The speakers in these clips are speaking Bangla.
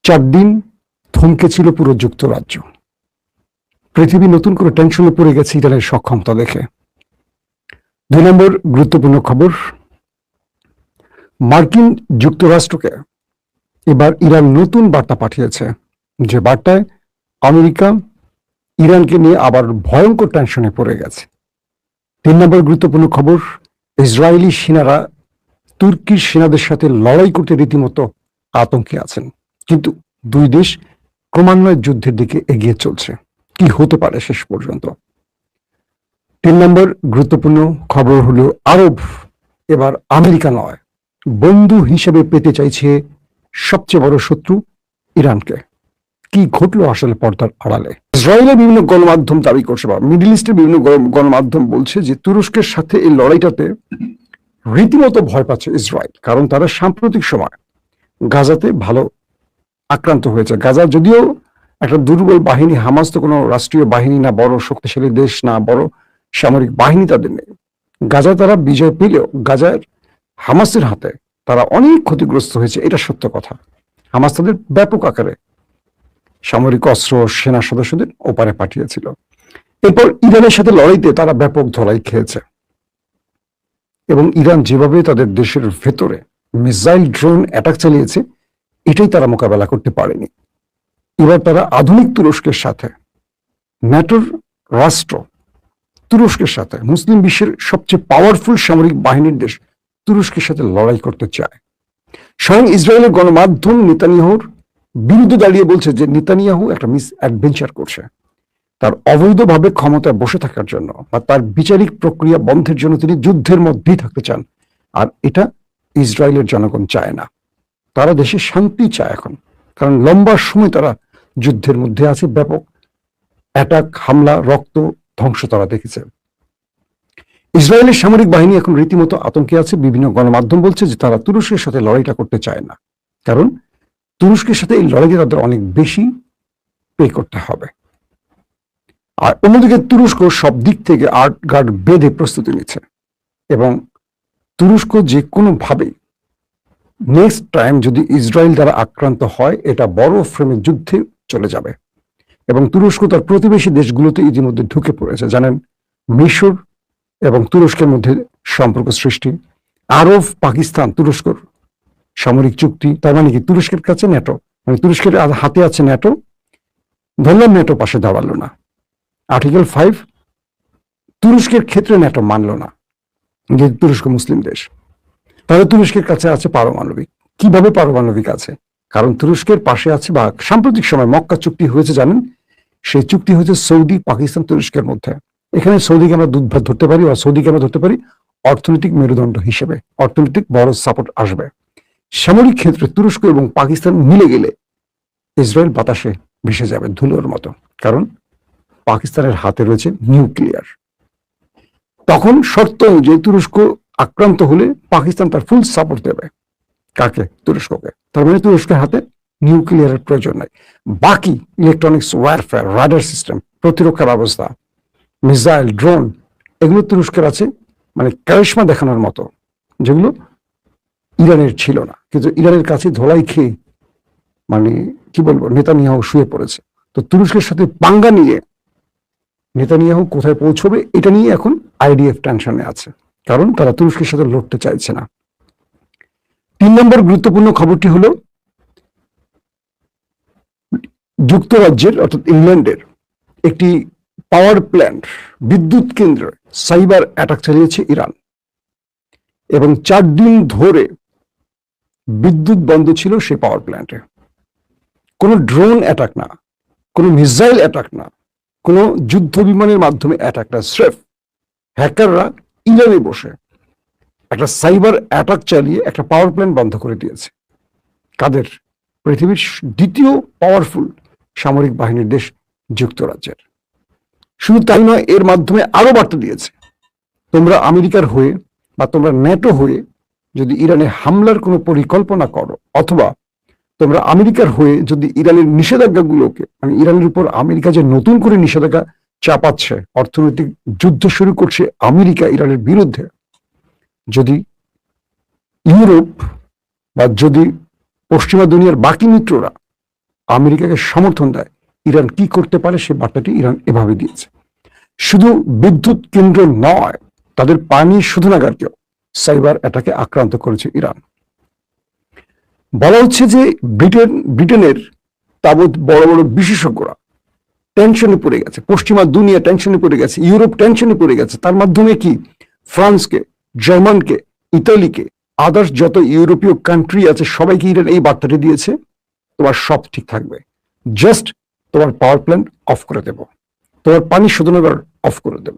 4 দিন থমকে ছিল পুরো যুক্তরাজ্য। পৃথিবী নতুন করে টেনশনে পড়ে গেছে ইরানের সক্ষমতা দেখে। 2 নম্বর গুরুত্বপূর্ণ খবর, মার্কিন যুক্তরাষ্ট্রকে এবার ইরান নতুন বার্তা পাঠিয়েছে, যে বার্তায় আমেরিকা ইরানকে নিয়ে আবার ভয়ঙ্কর টেনশনে পড়ে গেছে। 3 নম্বর গুরুত্বপূর্ণ খবর, ইসরায়েলি সেনারা তুর্কির সেনাদের সাথে লড়াই করতে রীতিমতো আতঙ্কে আছেন, কিন্তু দুই দেশ ক্রমান্বয়ে যুদ্ধের দিকে এগিয়ে চলছে। কি হতে পারে শেষ পর্যন্ত? 3 নম্বর গুরুত্বপূর্ণ খবর হলো, আরব এবার আমেরিকা নয়, বন্ধু হিসেবে পেতে চাইছে সবচেয়ে বড় শত্রু ইরানকে। কি ঘটলো আসলে পর্দার আড়ালে? ইসরায়েলের বিভিন্ন গণমাধ্যম দাবি করছে, বা মিডল ইস্টের বিভিন্ন গণমাধ্যম বলছে যে তুরস্কের সাথে এই লড়াইটাতে রীতিমতো ভয় পাচ্ছে ইসরায়েল, কারণ তারা সাম্প্রতিক সময় গাজাতে ভালো আক্রান্ত হয়েছে। গাজা যদিও একটা দুর্বল বাহিনী, হামাস তো কোনো রাষ্ট্রীয় বাহিনী না, বড় শক্তিশালী দেশ না, বড় সামরিক বাহিনী তাদের নেই। গাজা তারা বিজয় পেলেও গাজার হামাসের হাতে তারা অনেক ক্ষতিগ্রস্ত হয়েছে, এটা সত্য কথা। হামাস তাদের ব্যাপক আকারে সামরিক অস্ত্র, সেনা সদস্যদের ওপারে পাঠিয়েছিল। এরপর ইরানের সাথে লড়াইতে তারা ব্যাপক ধলাই খেয়েছে, এবং ইরান যেভাবে তাদের দেশের ভেতরে মিসাইল ড্রোন অ্যাটাক চালিয়েছে, এটাই তারা মোকাবেলা করতে পারেনি। এবার তারা আধুনিক তুরস্কের সাথে, ন্যাটোর রাষ্ট্র তুরস্কের সাথে, মুসলিম বিশ্বের সবচেয়ে পাওয়ারফুল সামরিক বাহিনীর দেশ তুরস্কের সাথে লড়াই করতে চায়। স্বয়ং ইসরায়েলের গণমাধ্যম নেতানিয়াহুর বিরুদ্ধে দাঁড়িয়ে বলছে যে নেতানিয়াহু একটা মিস অ্যাডভেঞ্চার করছে, তার অবৈধভাবে ক্ষমতায় বসে থাকার জন্য বা তার বিচারিক প্রক্রিয়া বন্ধের জন্য তিনি যুদ্ধের মধ্যেই থাকতে চান। আর এটা ইসরায়েলের জনগণ চায় না, তারা দেশে শান্তি চায় এখন, কারণ লম্বা সময় তারা যুদ্ধের মধ্যে আছে, ব্যাপক অ্যাটাক, হামলা, রক্ত, ধ্বংস তারা দেখেছে। ইসরায়েলের সামরিক বাহিনী এখন রীতিমতো আতঙ্কে আছে। বিভিন্ন গণমাধ্যম বলছে যে তারা তুরস্কের সাথে লড়াইটা করতে চায় না, কারণ তুরস্কের সাথে এই লড়াইতে তাদের অনেক বেশি পে করতে হবে। আর অন্যদিকে তুরস্ক সব দিক থেকে আর্ট গার্ড বেঁধে প্রস্তুতি নিচ্ছে, এবং তুরস্ক যে কোনো ভাবেই নেক্সট টাইম যদি ইসরায়েল দ্বারা আক্রান্ত হয়, এটা বড় ফ্রেমে যুদ্ধে চলে যাবে। এবং তুরস্ক তার প্রতিবেশী দেশগুলোতে ইতিমধ্যে ঢুকে পড়েছে। জানেন, মিশর এবং তুরস্কের মধ্যে সম্পর্ক সৃষ্টি, আরব পাকিস্তান তুরস্কর সামরিক চুক্তি, তার মানে কি তুরস্কের কাছে ন্যাটো, মানে তুরস্কের হাতে আছে ন্যাটো, ধরলাম ন্যাটো পাশে দাঁড়ালো না। আর্টিকেল 5 তুরস্কের ক্ষেত্রে ন্যাটো মানল না, যেহেতু তুরস্ক মুসলিম দেশ। তাহলে তুরস্কের কাছে আছে পারমাণবিক। কিভাবে পারমাণবিক আছে? কারণ তুরস্কের পাশে আছে, বা সাম্প্রতিক সময় মক্কা চুক্তি হয়েছে, জানেন, সেই চুক্তি হয়েছে সৌদি, পাকিস্তান, তুরস্কের মধ্যে। এখানে সৌদিকে আমরা দুধ ভাত ধরতে পারি, বা সৌদিকে আমরা ধরতে পারি অর্থনৈতিক মেরুদণ্ড হিসেবে, অর্থনৈতিক বড় সাপোর্ট আসবে। সামরিক ক্ষেত্রে তুরস্ক এবং পাকিস্তান মিলে গেলে ইসরায়েল বাতাসে ভেসে যাবে ধুলোর মতো, কারণ পাকিস্তানের হাতে রয়েছে নিউক্লিয়ার। তখন শর্ত অনুযায়ী তুরস্ক আক্রান্ত হলে পাকিস্তান তার ফুল সাপোর্ট দেবে। কাকে? তুরস্ককে। তার মানে তুরস্কের হাতে নিউক্লিয়ারের প্রয়োজন নাই। বাকি ইলেকট্রনিক্স ওয়ারফেয়ার, রাডার সিস্টেম, প্রতিরক্ষা ব্যবস্থা, মিসাইল, ড্রোন, এগুলো তুরস্কের আছে, মানে কারিশমা দেখানোর মতো, যেগুলো ইরানের ছিল না। কিন্তু ইরানের কাছে ধোলাই খেয়ে, মানে কি বলবো, নেতানিয়াহু শুয়ে পড়েছে। তো তুরস্কের সাথে পাঙ্গা নিয়ে নেতানিয়াহু কোথায় পৌঁছবে, এটা নিয়ে এখন আইডিএফ টেনশনে আছে, কারণ তারা তুরস্কের সাথে লড়তে চাইছে না। 3 নম্বর গুরুত্বপূর্ণ খবরটি হলো, যুক্তরাজ্যের অর্থাৎ ইংল্যান্ডের একটি পাওয়ার প্ল্যান্ট, বিদ্যুৎ কেন্দ্রে সাইবার অ্যাটাক চালিয়েছে ইরান, এবং 4 দিন ধরে বিদ্যুৎ বন্ধ ছিল সেই পাওয়ার প্ল্যান্টে। কোনো ড্রোন অ্যাটাক না, কোনো মিসাইল অ্যাটাক না, কোনো যুদ্ধ বিমানের মাধ্যমে অ্যাটাক না, স্রেফ হ্যাকাররা ইরানে বসে একটা সাইবার অ্যাটাক চালিয়ে একটা পাওয়ার প্ল্যান্ট বন্ধ করে দিয়েছে। কাদের? পৃথিবীর দ্বিতীয় পাওয়ারফুল সামরিক বাহিনীর দেশ যুক্তরাজ্যের। শুধু তাই নয়, এর মাধ্যমে আরো বার্তা দিয়েছে, তোমরা আমেরিকার হয়ে বা তোমরা ন্যাটো হয়ে যদি ইরানে হামলার কোনো পরিকল্পনা করো, অথবা তোমরা আমেরিকার হয়ে যদি ইরানের নিষেধাজ্ঞাগুলোকে, মানে ইরানের উপর আমেরিকা যে নতুন করে নিষেধাজ্ঞা চাপাচ্ছে, অর্থনৈতিক যুদ্ধ শুরু করছে আমেরিকা ইরানের বিরুদ্ধে, যদি ইউরোপ বা যদি পশ্চিমা দুনিয়ার বাকি মিত্ররা আমেরিকাকে সমর্থন দেয়, ইরান কি করতে পারে সে বার্তাটি ইরান এভাবে দিয়েছে। শুধু বিদ্যুৎ কেন্দ্র নয়, তাদের পানি শোধনাগারকেও সাইবার অ্যাটাকে আক্রান্ত করেছে ইরান। বলা হচ্ছে যে ব্রিটেনের তাবৎ বড় বড় বিশেষজ্ঞরা টেনশনে পড়ে গেছে, পশ্চিমা দুনিয়া টেনশনে পড়ে গেছে, ইউরোপ টেনশনে পড়ে গেছে। তার মাধ্যমে কি ফ্রান্সকে, জার্মানকে, ইতালিকে, আদার্স যত ইউরোপীয় কান্ট্রি আছে সবাইকে ইরান এই বার্তাটি দিয়েছে, তোমার সব ঠিক থাকবে, জাস্ট তোমার পাওয়ার প্ল্যান্ট অফ করে দেব, তোমার পানি শোধনাগার অফ করে দেব,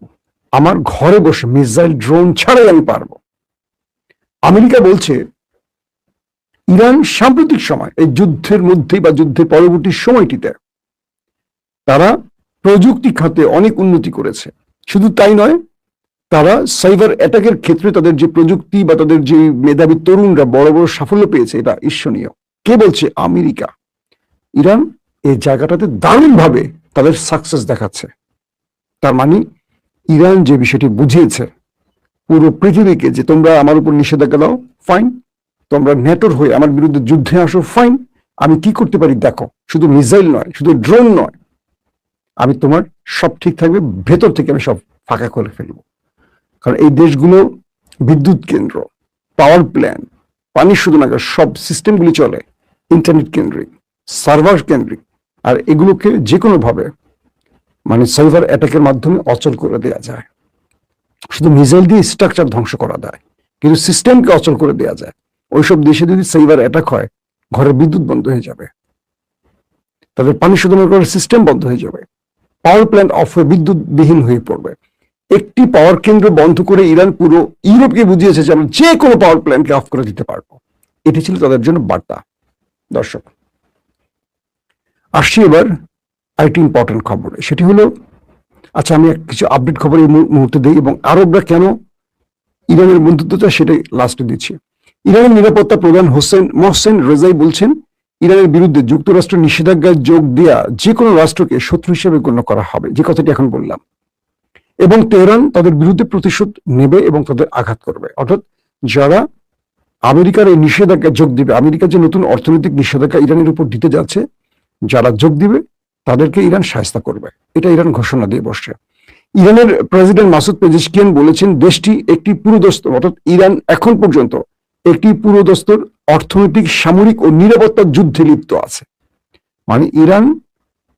আমার ঘরে বসে মিসাইল ড্রোন ছাড়াই আমি পারবো। আমেরিকা বলছে ইরান সাম্প্রতিক সময় এই যুদ্ধের মধ্যে বা যুদ্ধের পরবর্তী সময়টিতে তারা প্রযুক্তি খাতে অনেক উন্নতি করেছে। শুধু তাই নয়, তারা সাইবার অ্যাটাকের ক্ষেত্রে তাদের যে প্রযুক্তি বা তাদের যে মেধাবী তরুণরা বড় বড় সাফল্য পেয়েছে, এটা ঈর্ষণীয়। কে বলছে? আমেরিকা। ইরান এই জায়গাটাতে দারুণভাবে তাদের সাকসেস দেখাচ্ছে। তার মানে ইরান যে বিষয়টি বুঝিয়েছে পুরো পৃথিবীকে যে তোমরা আমার উপর নিষেধাজ্ঞা দাও, ফাইন, তোমরা নেটোর হয়ে আমার বিরুদ্ধে যুদ্ধে আসো, ফাইন, আমি কি করতে পারি দেখো, শুধু মিসাইল নয়, শুধু ড্রোন নয়, আমি তোমার সব ঠিক থাকবে, ভেতর থেকে আমি সব ফাঁকা করে ফেলবো। কারণ এই দেশগুলো বিদ্যুৎ কেন্দ্র, পাওয়ার প্ল্যান্ট, পানি শোধনাগার সব সিস্টেমগুলি চলে ইন্টারনেট কেন্দ্রিক, সার্ভার কেন্দ্রিক, আর এগুলোকে যে কোনো ভাবে মানে সাইবার অ্যাটাকের মাধ্যমে অচল করে দেওয়া যায়। শুধু মিসাইল দিয়ে স্ট্রাকচার ধ্বংস করা যায়, কিন্তু সিস্টেমকে অচল করে দেওয়া যায়। ওইসব দেশে যদি সাইবার অ্যাটাক হয়, ঘরের বিদ্যুৎ বন্ধ হয়ে যাবে, তাদের পানি শোধনাগারের সিস্টেম বন্ধ হয়ে যাবে, পাওয়ার প্ল্যান্ট অফ হয়ে বিদ্যুৎ বিহীন হয়ে পড়বে। একটি পাওয়ার কেন্দ্র বন্ধ করে ইরান পুরো ইউরোপকে বুঝিয়েছে যে আমরা যে কোনো পাওয়ার প্ল্যান্টকে অফ করে দিতে পারবো। এটি ছিল তাদের জন্য বার্তা। দর্শক, আসছি এবার আরেকটি ইম্পর্টেন্ট খবরে, সেটি হলো, আচ্ছা আমি কিছু আপডেট খবর এই মুহূর্তে দিই এবং আরবরা কেন ইরানের বন্ধুত্ব চায় সেটাই লাস্টে দিচ্ছি। ইরানের নিরাপত্তা প্রধান মোহসেন রেজাই বলছেন, ইরানের বিরুদ্ধে যুক্তরাষ্ট্র নিষেধাজ্ঞায় যোগ দেয়া যে কোনো রাষ্ট্রকে শত্রু হিসেবে গণ্য করা হবে, যে কথাটি এখন বললাম, এবং তেহরান তাদের বিরুদ্ধে প্রতিশোধ নেবে এবং তাদের আঘাত করবে। অর্থাৎ যারা আমেরিকার এই নিষেধাজ্ঞায় যোগ দিবে, আমেরিকা যে নতুন অর্থনৈতিক নিষেধাজ্ঞা ইরানের উপর দিতে যাচ্ছে, যারা যোগ দিবে তাদেরকে ইরান শায়েস্তা করবে, এটা ইরান ঘোষণা দিয়ে বসছে। ইরানের প্রেসিডেন্ট মাসুদ পেজেশকিয়ান বলেছেন, দেশটি একটি পুরোদস্তুর, অর্থাৎ ইরান এখন পর্যন্ত একটি পুরোদস্তুর অর্থনৈতিক, সামরিক ও নিরাপত্তা যুদ্ধে লিপ্ত আছে। মানে ইরান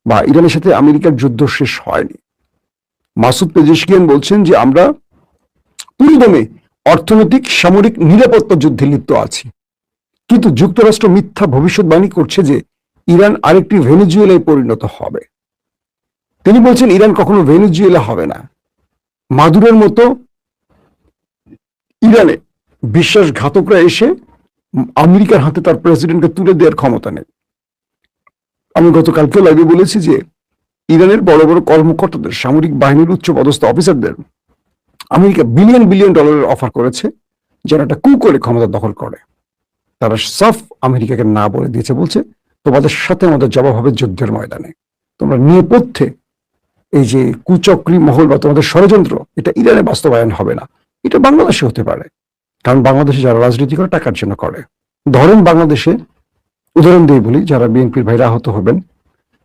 বা ইরানের সাথে আমেরিকার যুদ্ধ শেষ হয়নি। মাসুদ পেজেশকিয়ান বলছেন যে আমরা পুরোদমে অর্থনৈতিক, সামরিক, নিরাপত্তা যুদ্ধে লিপ্ত আছি, কিন্তু যুক্তরাষ্ট্র মিথ্যা ভবিষ্যৎবাণী করছে যে ইরান আরেকটি ভেনেজুয়েলায় পরিণত হবে। তিনি বলছেন ইরান কখনো ভেনেজুয়েলা হবে না। মাদুরের মতো ইরানে বিশ্বাসঘাতকরা এসে আমেরিকার হাতে তার প্রেসিডেন্টকে তুলে দেওয়ার ক্ষমতা নেই। আমি গতকালকে লাইভে বলেছি যে ইরানের বড় বড় কর্মকর্তাদের, সামরিক বাহিনীর উচ্চ পদস্থ অফিসারদের আমেরিকা বিলিয়ন বিলিয়ন ডলারের অফার করেছে যেন একটা কু করে ক্ষমতা দখল করে। তারা সাফ আমেরিকাকে না বলে দিয়েছে, বলছে তোমাদের সাথে আমাদের জবাব হবে যুদ্ধের ময়দানে। তোমরা নেপথ্যে এই যে কুচক্রী মহল বা তোমাদের ষড়যন্ত্র, এটা ইরানে বাস্তবায়ন হবে না। এটা বাংলাদেশে হতে পারে, কারণ বাংলাদেশে যারা রাজনীতি করে টাকার জন্য করে। ধরেন বাংলাদেশে উদাহরণ দিয়ে বলি, যারা বিএনপির ভাইরা আহত হবেন,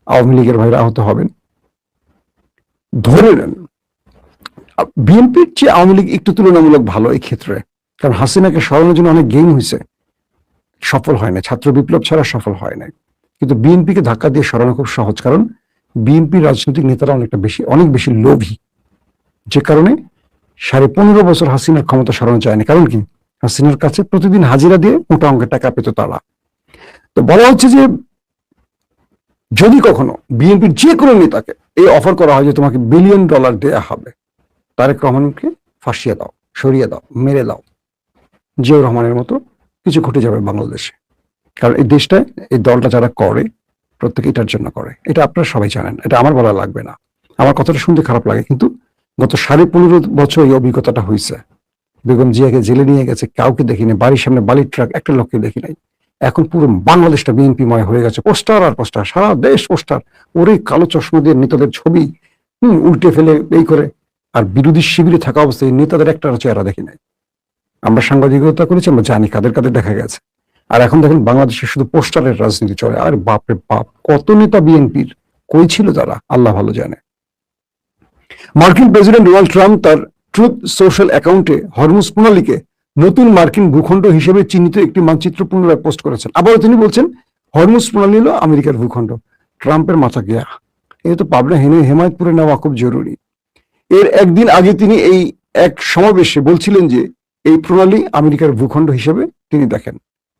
আওয়ামী লীগের ভাইরা আহত হবেন, ধরে নেন বিএনপির চেয়ে আওয়ামী লীগ একটু তুলনামূলক ভালো এই ক্ষেত্রে, কারণ হাসিনাকে সরানোর জন্য অনেক গেইন হয়েছে, সফল হয় না, ছাত্র বিপ্লব ছাড়া সফল হয় না। কিন্তু বিএনপিকে ধাক্কা দিয়ে সরানো খুব সহজ, কারণ বিএনপি রাজনৈতিক নেতারা অনেক বেশি লোভী, যে কারণে 15.5 বছর হাসিনার ক্ষমতা সরানো যায়নি। কারণ কি? হাসিনার কাছে প্রতিদিন হাজিরা দিয়ে মোটা অঙ্কের টাকা পেত তারা। তো বলা হচ্ছে যে যদি কখনো বিএনপির যে কোনো নেতাকে এই অফার করা হয় যে তোমাকে বিলিয়ন ডলার দেয়া হবে, তারেক রহমানকে ফাঁসিয়ে দাও, সরিয়ে দাও, মেরে দাও, জিয়াউর রহমানের মতো কিছু ঘটে যাবে বাংলাদেশে। কারণ এই দেশটায় এই দলটা যারা করে প্রত্যেকে এটার জন্য করে, এটা আপনারা সবাই জানেন, এটা আমার বলা লাগবে না। আমার কথাটা শুনতে খারাপ লাগে, কিন্তু গত 15.5 বছর এই অভিজ্ঞতাটা হয়েছে। বেগম জিয়াকে জেলে নিয়ে গেছে, কাউকে দেখিনি, বাড়ির সামনে বালির ট্রাক, একটা লোককে দেখি নাই। এখন পুরো বাংলাদেশটা বিএনপিময় হয়ে গেছে, পোস্টার আর পোস্টার, সারা দেশ পোস্টার। ওরে কালো চশমা দিয়ে নেতাদের ছবি উল্টে ফেলে এই করে, আর বিরোধী শিবিরে থাকা অবস্থায় নেতাদের একটা চেহারা দেখি নাই। আমরা সাংবাদিকতা করেছি, আমরা জানি কাদের কাদের দেখা গেছে। আর এখন দেখেন বাংলাদেশে শুধু পোস্টারের রাজনীতি চলে। আর বাপরে বাপ, কত নেতা বিএনপির কই ছিল তারা আল্লাহ ভালো জানে। মার্কিন প্রেসিডেন্ট ডোনাল্ড ট্রাম্প তার ট্রুথ সোশ্যাল অ্যাকাউন্টে হরমুজ প্রণালীকে নতুন মার্কিন ভূখণ্ড হিসেবে চিহ্নিত একটি মানচিত্র পুনরায় পোস্ট করেছেন। আবারও তিনি বলছেন হরমুজ প্রণালী হলো আমেরিকার ভূখণ্ড। ট্রাম্পের মাথা গিয়া, এটা তো পাবনা হেমায়তপুরে নেওয়া খুব জরুরি। এর একদিন আগে তিনি এই এক সমাবেশে বলছিলেন যে এই প্রণালী আমেরিকার ভূখণ্ড হিসেবে তিনি দেখেন।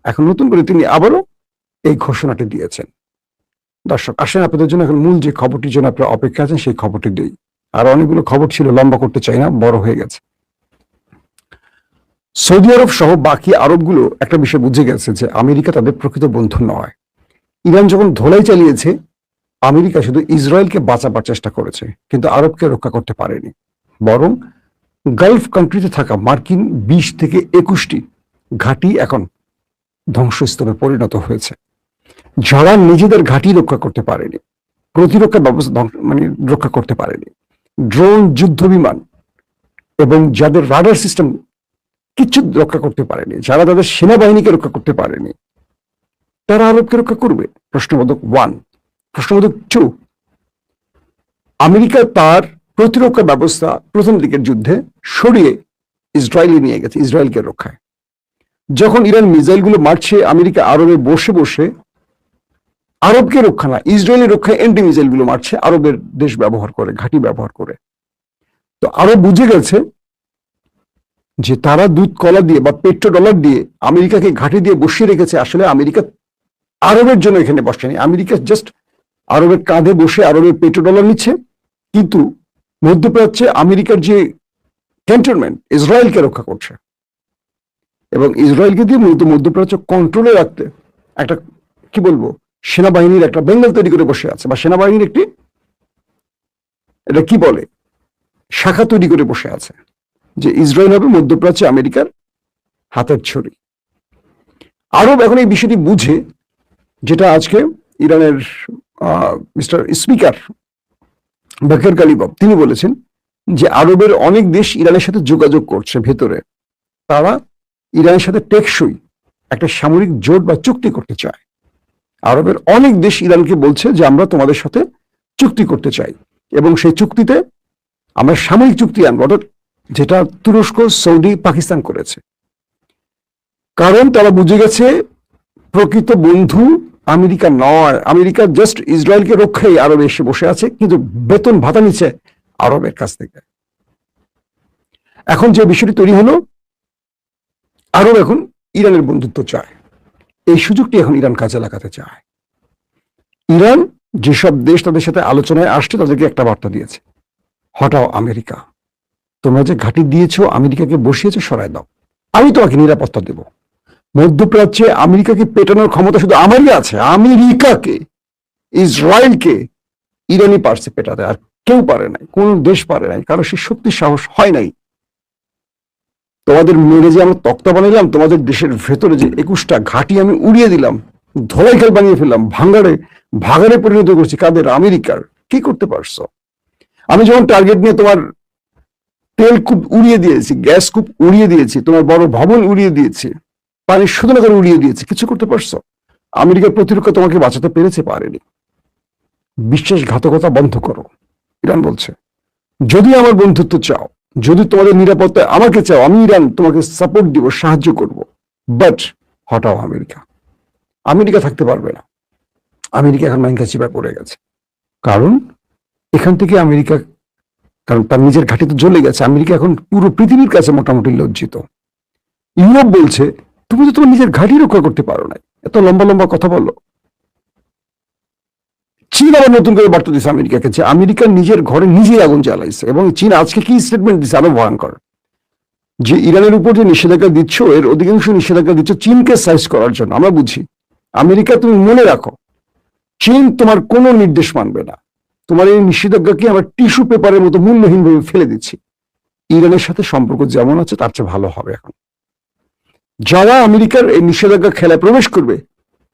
এখন নতুন করে তিনি আবারও এই ঘোষণাটি দিয়েছেন। দর্শক আসেন আপনাদের জন্য এখন মূল যে খবরটির জন্য আপনারা অপেক্ষা আছেন সেই খবরটি দেই। আর অনেকগুলো খবর ছিল, লম্বা করতে চাই না, বড় হয়ে গেছে। সৌদি আরব সহ বাকি আরবগুলো একটা বিষয় বুঝে গেছে যে আমেরিকা তাদের প্রকৃত বন্ধু নয়। ইরান যখন ধোলাই চালিয়েছে, আমেরিকা শুধু ইসরায়েলকে বাঁচাবার চেষ্টা করেছে, কিন্তু আরবকে রক্ষা করতে পারেনি। বরং গালফ কান্ট্রিতে থাকা মার্কিন 20 থেকে 21টি ঘাঁটি এখন ধ্বংসস্তূপে পরিণত হয়েছে। যারা নিজেদের ঘাঁটি রক্ষা করতে পারেনি, প্রতিরক্ষা ব্যবস্থা রক্ষা করতে পারেনি, ড্রোন, যুদ্ধ বিমান এবং যাদের রাডার সিস্টেম কিচ্ছু রক্ষা করতে পারেনি, যারা তাদের সেনাবাহিনীকে রক্ষা করতে পারেনি, তারা আরবকে রক্ষা করবে? প্রশ্নবোধক 1। প্রশ্নবোধক 2, আমেরিকা তার প্রতিরক্ষা ব্যবস্থা প্রথম দিকের যুদ্ধে সরিয়ে ইসরায়েলে নিয়ে গেছে ইসরায়েলকে রক্ষায়। যখন ইরান মিসাইলগুলো মারছে, আমেরিকা আরবে বসে বসে আরবকে রক্ষা না, ইসরায়েলের রক্ষায় অ্যান্টি মিসাইলগুলো মারছে, আরবের দেশ ব্যবহার করে, ঘাঁটি ব্যবহার করে। তো আরব বুঝে গেছে যে তারা দুধ কলা দিয়ে বা পেট্রো ডলার দিয়ে আমেরিকাকে ঘাঁটি দিয়ে বসিয়ে রেখেছে। আসলে আমেরিকা আরবের জন্য এখানে বসেনি, আমেরিকা জাস্ট আরবের কাঁধে বসে আরবের পেট্রো ডলার নিচ্ছে। কিন্তু মধ্যপ্রাচ্যে আমেরিকার যে ক্যান্টনমেন্ট ইসরায়েলকে রক্ষা করছে, এবং ইসরায়েলকে দিয়ে মূলত মধ্যপ্রাচ্য কন্ট্রোলে রাখতে একটা কি বলবো সেনাবাহিনীর একটা বেঙ্গল তৈরি করে বসে আছে, বা সেনাবাহিনীর একটি এটা কি বলে শাখা তৈরি করে বসে আছে, যে ইসরায়েল হবে মধ্যপ্রাচ্যে আমেরিকার হাতের ছড়ি। আরব এখন এই বিষয়টি বুঝে, যেটা আজকে ইরানের মিস্টার স্পিকার বাকের কালিবাফ তিনি বলেছেন যে আরবের অনেক দেশ ইরানের সাথে যোগাযোগ করছে ভেতরে, তারা ইরানের সাথে টেকসই একটা সামরিক জোট বা চুক্তি করতে চায়। আরবের অনেক দেশ ইরানকে বলছে যে আমরা তোমাদের সাথে চুক্তি করতে চাই, এবং সেই চুক্তিতে আমরা সামরিক চুক্তি আনবো, অর্থাৎ যেটা তুরস্ক, সৌদি, পাকিস্তান করেছে। কারণ তারা বুঝে গেছে প্রকৃত বন্ধু আমেরিকা নয়, আমেরিকা জাস্ট ইসরায়েলকে রক্ষাই আরবে এসে বসে আছে, কিন্তু বেতন ভাতা নিচ্ছে আরবের কাছ থেকে। এখন যে বিষয়টি তৈরি হলো, আরব এখন ইরানের বন্ধুত্ব চায়, এই সুযোগটি এখন ইরান কাজে লাগাতে চায়। ইরান যেসব দেশ তাদের সাথে আলোচনায় আসছে তাদেরকে একটা বার্তা দিয়েছে, হটাও আমেরিকা, তোমরা যে ঘাঁটি দিয়েছো আমেরিকাকে বসিয়েছো, সরাই দাও, আমি তোমাকে নিরাপত্তা দেব। মধ্যপ্রাচ্যে আমেরিকাকে পেটানোর ক্ষমতা শুধু আমারই আছে, আমেরিকাকে, ইসরায়েলকে ইরানই পারছে পেটাতে, আর কেউ পারে নাই, কোন দেশ পারে নাই, কারণ সে শক্তি সাহস হয় নাই। তোমাদের মেরে যে আমরা তক্তা বানাইলাম, তোমাদের দেশের ভেতরে যে 21টা ঘাঁটি আমি উড়িয়ে দিলাম, ধোলাইখাল বানিয়ে ফেললাম, ভাগাড়ে পরিণত করছি, কাদের? আমেরিকার। কি করতে পারছো? আমি যখন টার্গেট নিয়ে তোমার তেল কূপ উড়িয়ে দিয়েছি, গ্যাস কূপ উড়িয়ে দিয়েছি, তোমার বড় ভবন উড়িয়ে দিয়েছি, পানি শোধনাগার উড়িয়ে দিয়েছি, কিছু করতে পারছো? আমেরিকার প্রতিরক্ষা তোমাকে বাঁচাতে পেরেছে? পারেনি। বিশ্বাসঘাতকতা বন্ধ করো, ইরান বলছে। যদি আমার বন্ধুত্ব চাও, যদি তোমাদের নিরাপত্তা আমাকে চাও, আমি ইরান তোমাকে সাপোর্ট দিব, সাহায্য করব, বাট হটাও আমেরিকা। আমেরিকা থাকতে পারবে না। আমেরিকা এখন মাইনকা চিপায় পড়ে গেছে, কারণ এখান থেকে আমেরিকা, কারণ তার নিজের ঘাঁটি তো জ্বলে গেছে। আমেরিকা এখন পুরো পৃথিবীর কাছে মোটামুটি লজ্জিত। ইউরোপ বলছে তুমি তো তোমার নিজের ঘাঁটি রক্ষা করতে পারো না, এত লম্বা লম্বা কথা বলো। চীন আবার নতুন করে বার্তা দিচ্ছে আমেরিকাকে, যে আমেরিকা নিজের ঘরে নিজেই আগুন জ্বালাইছে, এবং চীন আজকে কি স্টেটমেন্ট দিচ্ছে আরো ভয়ঙ্কর, যে ইরানের উপর যে নিষেধাজ্ঞা দিচ্ছ, এর অধিকাংশ নিষেধাজ্ঞা দিচ্ছ চীনকে সাইজ করার জন্য। আমরা বুঝি, আমেরিকা তুমি মনে রাখো, চীন তোমার কোনো নির্দেশ মানবে না, তোমার এই নিষেধাজ্ঞাকে আমরা টিস্যু পেপারের মতো মূল্যহীনভাবে ফেলে দিচ্ছি। ইরানের সাথে সম্পর্ক যেমন আছে তার চেয়ে ভালো হবে এখন। যারা আমেরিকার এই নিষেধাজ্ঞা খেলায় প্রবেশ করবে,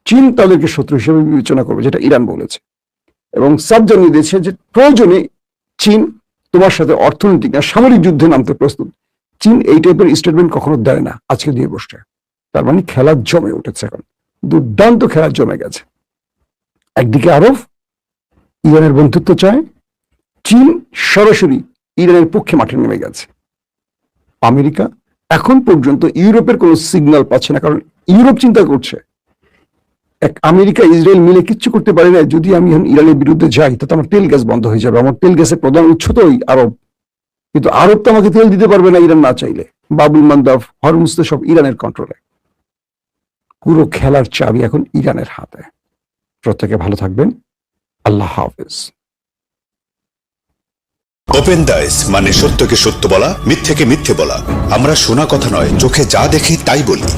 চীন তাদেরকে শত্রু হিসেবে বিবেচনা করবে, যেটা ইরান বলেছে, এবং সাব জানিয়ে দিয়েছে যে প্রয়োজনে চীন তোমার সাথে অর্থনৈতিক আর সামরিক যুদ্ধে নামতে প্রস্তুত। চীন এই টাইপের স্টেটমেন্ট কখনো দেয় না, আজকে দিয়ে বসছে। তার মানে খেলা জমে উঠেছে, এখন দুর্দান্ত খেলা জমে গেছে। একদিকে আরব ইরানের বন্ধুত্ব চায়, চীন সরাসরি ইরানের পক্ষে মাঠে নেমে গেছে। আমেরিকা এখন পর্যন্ত ইউরোপের কোনো সিগন্যাল পাচ্ছে না, কারণ ইউরোপ চিন্তা করছে আমেরিকা ইসরায়েল মিলে কিচ্ছু করতে পারে না, যদি আমি ইরানের বিরুদ্ধে যাই তাতে আমার তেল গ্যাস বন্ধ হয়ে যাবে, আমার তেল গ্যাসের প্রধান উৎস তো আরব, কিন্তু আরব তো আমাকে তেল দিতে পারবে না ইরান না চাইলে। বাবুল মান্দাব, হরমুজ তো সব ইরানের কন্ট্রোলে। পুরো খেলার চাবি এখন ইরানের হাতে। প্রত্যেকে ভালো থাকবেন, আল্লাহ হাফেজ। ওপেন দাইস মানে সত্যকে সত্য বলা, মিথ্যেকে মিথ্যে বলা। আমরা শোনা কথা নয়, চোখে যা দেখি তাই বলি।